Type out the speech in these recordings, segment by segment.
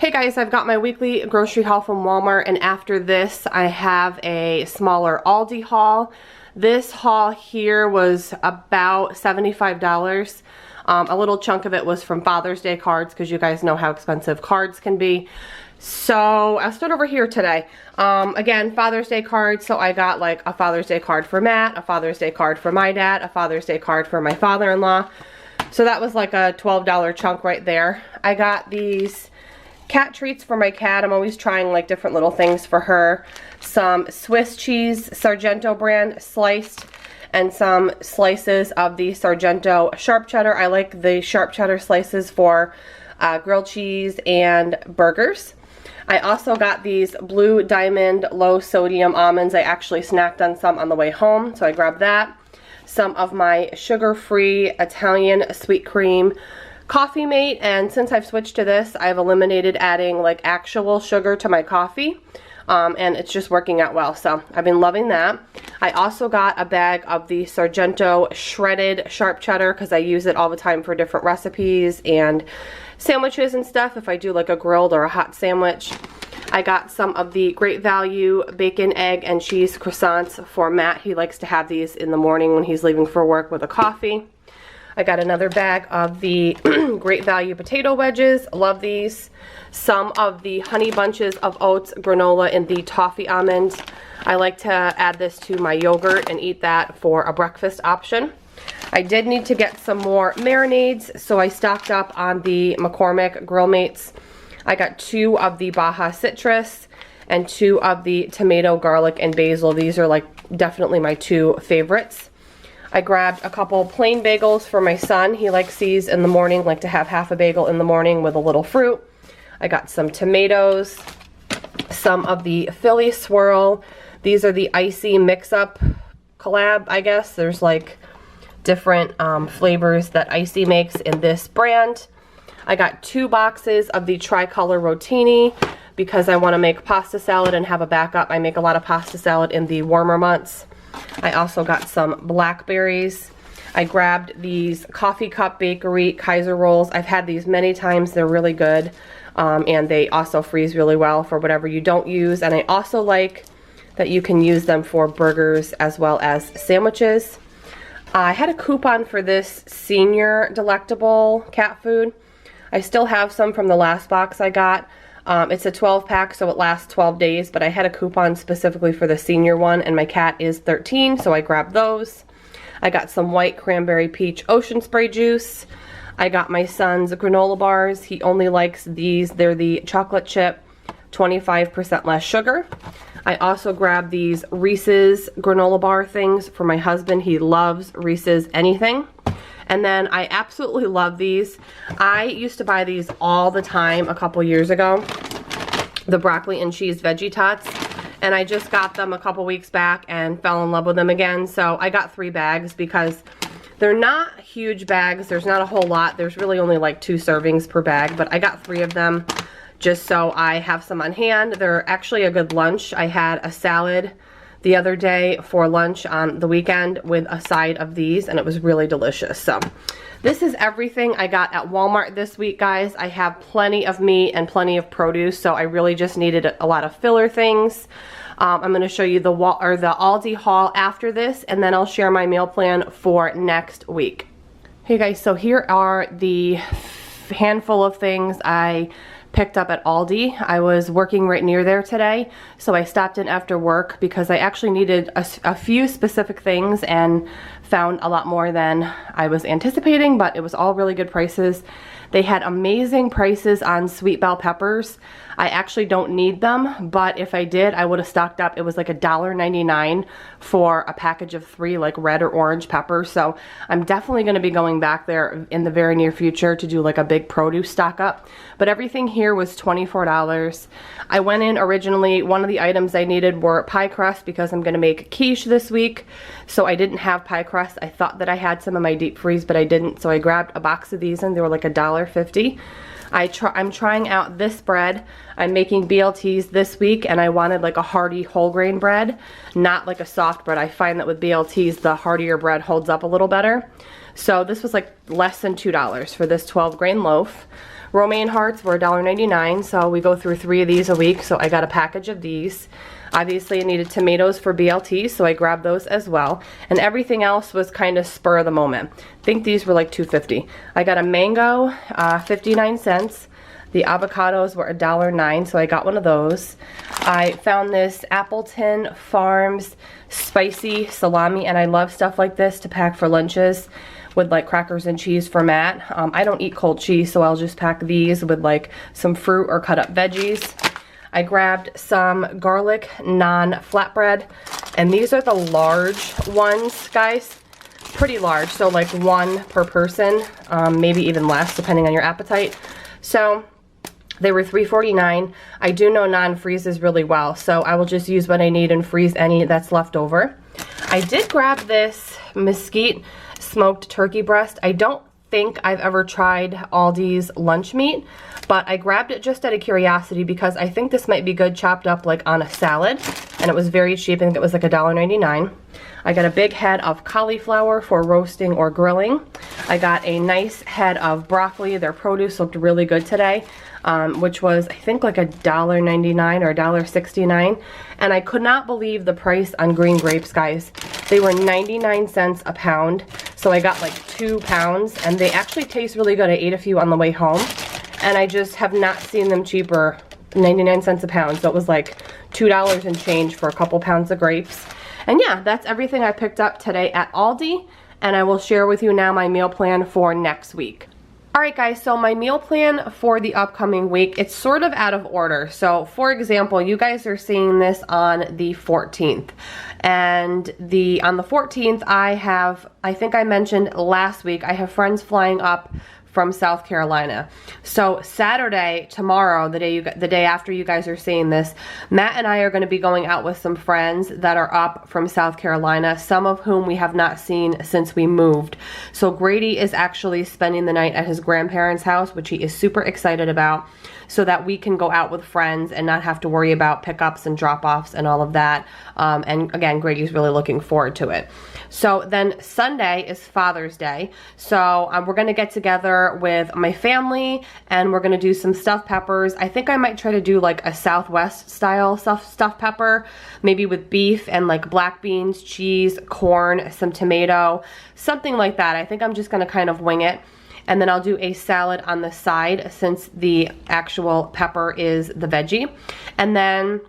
Hey guys, I've got my weekly grocery haul from Walmart, and after this I have a smaller Aldi haul. This haul here was about $75. A little chunk of it was from Father's Day cards, because you guys know how expensive cards can be. So I'll start over here today. Again, Father's Day cards, so I got like a Father's Day card for Matt, a Father's Day card for my dad, a Father's Day card for my father-in-law. So that was like a $12 chunk right there. I got these cat treats for my cat. I'm always trying like different little things for her. Some Swiss cheese Sargento brand sliced, and some slices of the Sargento sharp cheddar. I like the sharp cheddar slices for grilled cheese and burgers. I also got these Blue Diamond low sodium almonds. I actually snacked on some on the way home, so I grabbed that. Some of my sugar-free Italian sweet cream Coffee Mate, and since I've switched to this, I've eliminated adding like actual sugar to my coffee, and it's just working out well, so I've been loving that. I also got a bag of the Sargento shredded sharp cheddar, because I use it all the time for different recipes and sandwiches and stuff, if I do like a grilled or a hot sandwich. I got some of the Great Value bacon, egg, and cheese croissants for Matt. He likes to have these in the morning when he's leaving for work with a coffee. I got another bag of the Great Value potato wedges. Love these. Some of the Honey Bunches of Oats granola in the toffee almonds. I like to add this to my yogurt and eat that for a breakfast option. I did need to get some more marinades, so I stocked up on the McCormick Grill Mates. I got 2 of the Baja Citrus and 2 of the tomato, garlic, and basil. These are like definitely my 2 favorites. I grabbed a couple plain bagels for my son. He likes these in the morning, like to have half a bagel in the morning with a little fruit. I got some tomatoes, some of the Philly Swirl. These are the icy mix-up collab, I guess. There's like different flavors that Icy makes in this brand. I got 2 boxes of the Tricolor Rotini because I want to make pasta salad and have a backup. I make a lot of pasta salad in the warmer months. I also got some blackberries. I grabbed these Coffee Cup Bakery Kaiser rolls. I've had these many times. They're really good, and they also freeze really well for whatever you don't use. And I also like that you can use them for burgers as well as sandwiches. I had a coupon for this senior delectable cat food. I still have some from the last box I got. It's a 12-pack, so it lasts 12 days, but I had a coupon specifically for the senior one, and my cat is 13, so I grabbed those. I got some white cranberry peach ocean spray juice. I got my son's granola bars. He only likes these. They're the chocolate chip, 25% less sugar. I also grabbed these Reese's granola bar things for my husband. He loves Reese's anything. And then I absolutely love these. I used to buy these all the time a couple years ago. The broccoli and cheese veggie tots. And I just got them a couple weeks back and fell in love with them again. So I got 3 bags because they're not huge bags. There's not a whole lot. There's really only like 2 servings per bag. But I got 3 of them just so I have some on hand. They're actually a good lunch. I had a salad the other day for lunch on the weekend with a side of these, and it was really delicious. So this is everything I got at Walmart this week, guys. I have plenty of meat and plenty of produce, so I really just needed a lot of filler things. I'm going to show you the Aldi haul after this, and then I'll share my meal plan for next week. Hey guys, so here are the handful of things I picked up at Aldi. I was working right near there today, so I stopped in after work because I actually needed a few specific things and found a lot more than I was anticipating, but it was all really good prices. They had amazing prices on sweet bell peppers. I actually don't need them, but if I did, I would have stocked up. It was like $1.99 for a package of 3 like red or orange peppers. So I'm definitely going to be going back there in the very near future to do like a big produce stock up. But everything here was $24. I went in originally, one of the items I needed were pie crust because I'm going to make quiche this week. So I didn't have pie crust. I thought that I had some in my deep freeze, but I didn't. So I grabbed a box of these and they were like $1.50. I'm trying out this bread. I'm making BLTs this week, and I wanted like a hearty whole grain bread, not like a soft bread. I find that with BLTs, the heartier bread holds up a little better. So this was like less than $2 for this 12 grain loaf. Romaine hearts were $1.99, so we go through 3 of these a week, so I got a package of these. Obviously I needed tomatoes for BLT, so I grabbed those as well. And everything else was kind of spur of the moment. I think these were like $2.50. I got a mango, 59 cents. The avocados were $1.09, so I got one of those. I found this Appleton Farms spicy salami, and I love stuff like this to pack for lunches with like crackers and cheese for Matt. I don't eat cold cheese, so I'll just pack these with like some fruit or cut up veggies. I grabbed some garlic naan flatbread, and these are the large ones, guys. Pretty large, so like 1 per person, maybe even less depending on your appetite. So they were $3.49. I do know naan freezes really well, so I will just use what I need and freeze any that's left over. I did grab this mesquite smoked turkey breast. I don't think I've ever tried Aldi's lunch meat, but I grabbed it just out of curiosity because I think this might be good chopped up like on a salad, and it was very cheap. I think it was like $1.99. I got a big head of cauliflower for roasting or grilling. I got a nice head of broccoli. Their produce looked really good today, which was I think like $1.99 or $1.69, and I could not believe the price on green grapes, guys. They were 99 cents a pound, so I got like 2 pounds, and they actually taste really good. I ate a few on the way home, and I just have not seen them cheaper. 99 cents a pound, so it was like $2 and change for a couple pounds of grapes. And yeah, that's everything I picked up today at Aldi, and I will share with you now my meal plan for next week. Alright guys, so my meal plan for the upcoming week, it's sort of out of order. So for example, you guys are seeing this on the 14th. And on the 14th I think I mentioned last week, I have friends flying up from South Carolina. So Saturday, tomorrow, the day after you guys are seeing this, Matt and I are going to be going out with some friends that are up from South Carolina, some of whom we have not seen since we moved. So Grady is actually spending the night at his grandparents' house, which he is super excited about, so that we can go out with friends and not have to worry about pickups and drop-offs and all of that. And again, Grady's really looking forward to it. So then Sunday is Father's Day. So we're going to get together with my family, and we're going to do some stuffed peppers. I think I might try to do like a Southwest style stuffed pepper, maybe with beef and like black beans, cheese, corn, some tomato, something like that. I think I'm just going to kind of wing it. And then I'll do a salad on the side since the actual pepper is the veggie. And then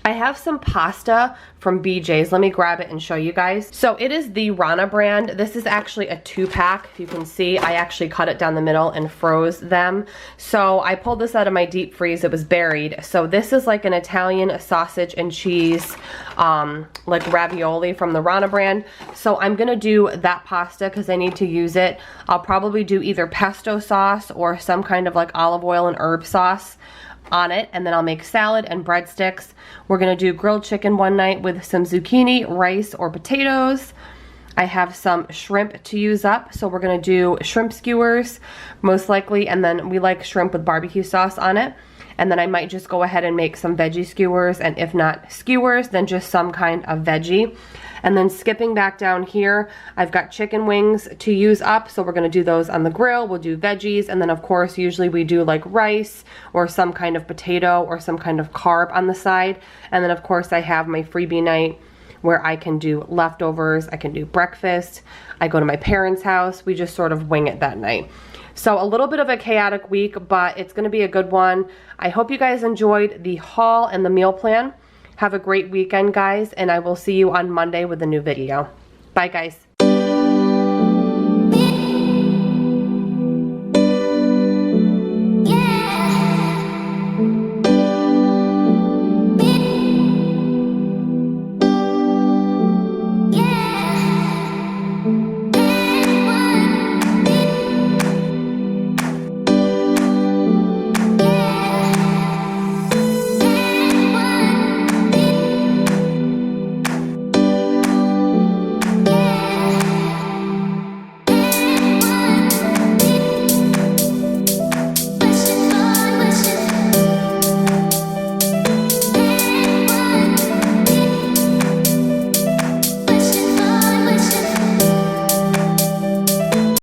I have some pasta from BJ's. Let me grab it and show you guys. So it is the Rana brand. This is actually a 2-pack. If you can see, I actually cut it down the middle and froze them. So I pulled this out of my deep freeze. It was buried. So this is like an Italian sausage and cheese, like ravioli from the Rana brand. So I'm gonna do that pasta because I need to use it. I'll probably do either pesto sauce or some kind of like olive oil and herb sauce on it, and then I'll make salad and breadsticks. We're gonna do grilled chicken one night with some zucchini, rice, or potatoes. I have some shrimp to use up, so we're gonna do shrimp skewers most likely, and then we like shrimp with barbecue sauce on it. And then I might just go ahead and make some veggie skewers, and if not skewers, then just some kind of veggie. And then skipping back down here, I've got chicken wings to use up, so we're gonna do those on the grill. We'll do veggies, and then of course, usually we do like rice or some kind of potato or some kind of carb on the side. And then of course, I have my freebie night where I can do leftovers, I can do breakfast, I go to my parents' house, we just sort of wing it that night. So a little bit of a chaotic week, but it's gonna be a good one. I hope you guys enjoyed the haul and the meal plan. Have a great weekend, guys, and I will see you on Monday with a new video. Bye, guys.